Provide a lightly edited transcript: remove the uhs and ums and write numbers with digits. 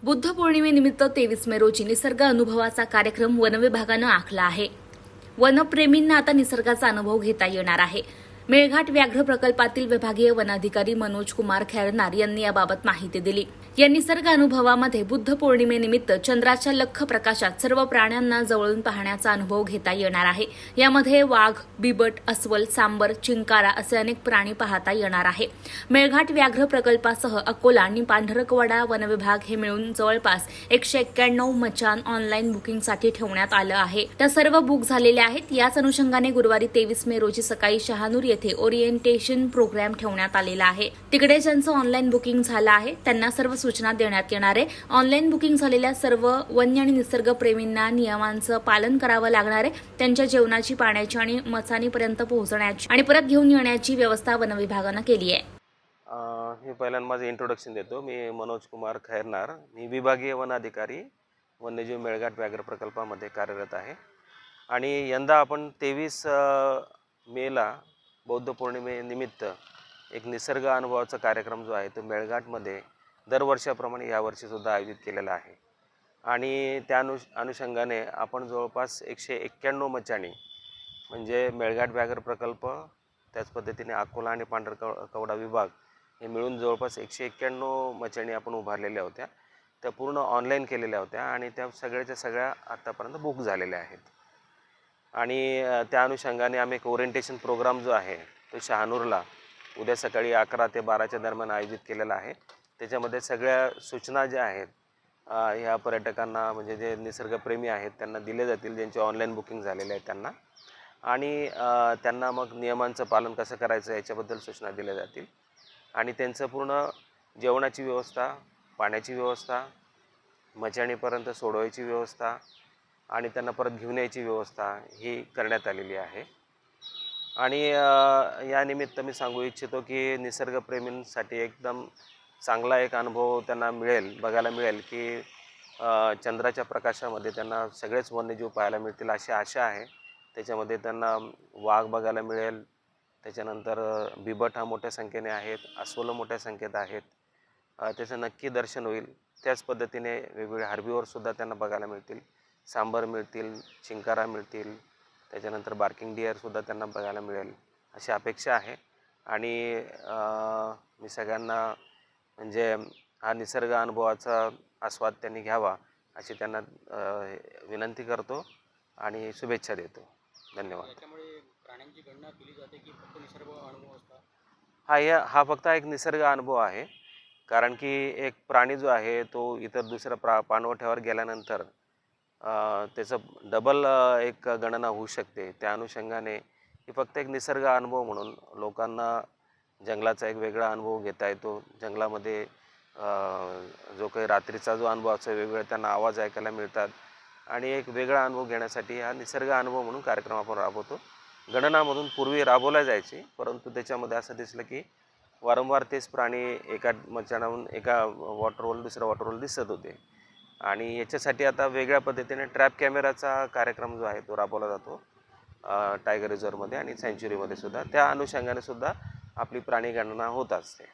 बुद्ध पौर्णिमेनिमित्त 23 मे रोजी निसर्ग अनुभवाचा कार्यक्रम वनविभागानं आखला आहे. वनप्रेमींना आता निसर्गाचा अनुभव घेता येणार आहे. मेळघाट व्याघ्र प्रकल्पातील विभागीय वनाधिकारी मनोज कुमार खैरनार यांनी याबाबत माहिती दिली. या निसर्ग अनुभवामध्ये बुद्ध पौर्णिमेनिमित्त चंद्राच्या लख्ख प्रकाशात सर्व प्राण्यांना जवळून पाहण्याचा अनुभव घेता येणार आहे. यामध्ये वाघ, बिबट, अस्वल, सांबर, चिंकारा असे अनेक प्राणी पाहता येणार आहे. मेळघाट व्याघ्र प्रकल्पासह अकोला आणि पांढरकवडा वनविभाग हे मिळून जवळपास 191 मचान ऑनलाईन बुकिंगसाठी ठेवण्यात आलं आहे. त्या सर्व बुक झालेल्या आहेत. याच अनुषंगाने गुरुवारी 23 मे रोजी सकाळी शहानूर येथे ओरिएंटेशन प्रोग्राम ठेवण्यात आलेला आहे. तिकडे ज्यांचं ऑनलाईन बुकिंग झालं आहे त्यांना सर्व सूचना देण्यात येणार आहे. ऑनलाईन बुकिंग झालेल्या सर्व वन्य आणि निसर्ग प्रेमींना नियमांचं पालन करावं लागणार आहे. त्यांच्या जेवणाची, पाण्याची आणि मचानीपर्यंत पोहोचण्याची आणि परत घेऊन येण्याची व्यवस्था वनविभागानं केली आहे. मी पहिल्यांदा माझं इंट्रोडक्शन देतो. मी मनोज कुमार खैरनार. मी विभागीय वन अधिकारी वन्यजीव मेळघाट व्याघ्र प्रकल्पामध्ये कार्यरत आहे. आणि यंदा आपण 23 मेला बौद्ध पौर्णिमेनिमित्त एक निसर्ग अनुभवाचा कार्यक्रम जो आहे तो मेळघाटमध्ये दरवर्षाप्रमाणे यावर्षीसुद्धा आयोजित केलेला आहे. आणि त्या अनुषंगाने आपण जवळपास 191 मचाणी म्हणजे मेळघाट व्याघ्र प्रकल्प, त्याच पद्धतीने अकोला आणि पांढरकवडा विभाग हे मिळून जवळपास 191 मचाणी आपण उभारलेल्या होत्या. त्या पूर्ण ऑनलाईन केलेल्या होत्या आणि त्या सगळ्याच्या सगळ्या आत्तापर्यंत बुक झालेल्या आहेत. आणि त्या अनुषंगाने आम्ही एक ओरिएंटेशन प्रोग्राम जो आहे तो शहानूरला उद्या सकाळी 11 ते 12च्या दरम्यान आयोजित केलेला आहे. त्याच्यामध्ये सगळ्या सूचना ज्या आहेत ह्या पर्यटकांना, म्हणजे जे निसर्गप्रेमी आहेत त्यांना दिले जातील, ज्यांचे ऑनलाईन बुकिंग झालेले आहेत त्यांना. आणि त्यांना मग नियमांचं पालन कसं करायचं याच्याबद्दल सूचना दिल्या जातील. आणि त्यांचं पूर्ण जेवणाची व्यवस्था, पाण्याची व्यवस्था, मचाणीपर्यंत सोडवायची व्यवस्था आणि त्यांना परत घेऊन यायची व्यवस्था ही करण्यात आलेली आहे. आणि या निमित्त मी सांगू इच्छितो की निसर्गप्रेमींसाठी एकदम चांगला एक अनुभव त्यांना बघायला मिळेल की चंद्राच्या प्रकाशामध्ये त्यांना सगळेच वन्यजीव पाहायला मिळतील अशी आशा आहे. त्याच्यामध्ये त्यांना वाघ बघायला मिळेल, त्याच्यानंतर बिबट हा मोठ्या संख्येने आहेत, अस्वल मोठ्या संख्येत आहेत, त्याचं नक्की दर्शन होईल. त्याच पद्धतीने वेगवेगळे हार्बिवरसुद्धा त्यांना बघायला मिळतील, सांबर मिळतील, चिंकारा मिळतील, त्याच्यानंतर बार्किंग डिअरसुद्धा त्यांना बघायला मिळेल अशी अपेक्षा आहे. आणि मी सगळ्यांना म्हणजे हा निसर्ग अनुभवाचा आस्वाद त्यांनी घ्यावा अशी त्यांना विनंती करतो आणि शुभेच्छा देतो. धन्यवाद. त्यामुळे प्राण्यांची गणना केली जाते की फक्त निसर्ग अनुभव असतात? हा फक्त एक निसर्ग अनुभव आहे. कारण की एक प्राणी जो आहे तो इतर दुसऱ्या पाणवठ्यावर गेल्यानंतर त्याचं डबल एक गणना होऊ शकते. त्या अनुषंगाने ही फक्त एक निसर्ग अनुभव म्हणून लोकांना जंगलाचा एक वेगळा अनुभव घेता येतो. जंगलामध्ये जो काही रात्रीचा जो अनुभव असतो, वेगवेगळे त्यांना आवाज ऐकायला मिळतात आणि एक वेगळा अनुभव घेण्यासाठी हा निसर्ग अनुभव म्हणून कार्यक्रम आपण राबवतो. गणनामधून पूर्वी राबवला जायची, परंतु त्याच्यामध्ये असं दिसलं की वारंवार तेच प्राणी एका मचाणाहून एका वॉटरहोल दुसऱ्या वॉटरहोल दिसत होते. आणि याच्यासाठी आता वेगळ्या पद्धतीने ट्रॅप कॅमेराचा कार्यक्रम जो आहे तो राबवला जातो टायगर रिझर्वमध्ये आणि सँच्युरीमध्ये सुद्धा. त्या अनुषंगाने सुद्धा आपली प्राणी गणना होत असते.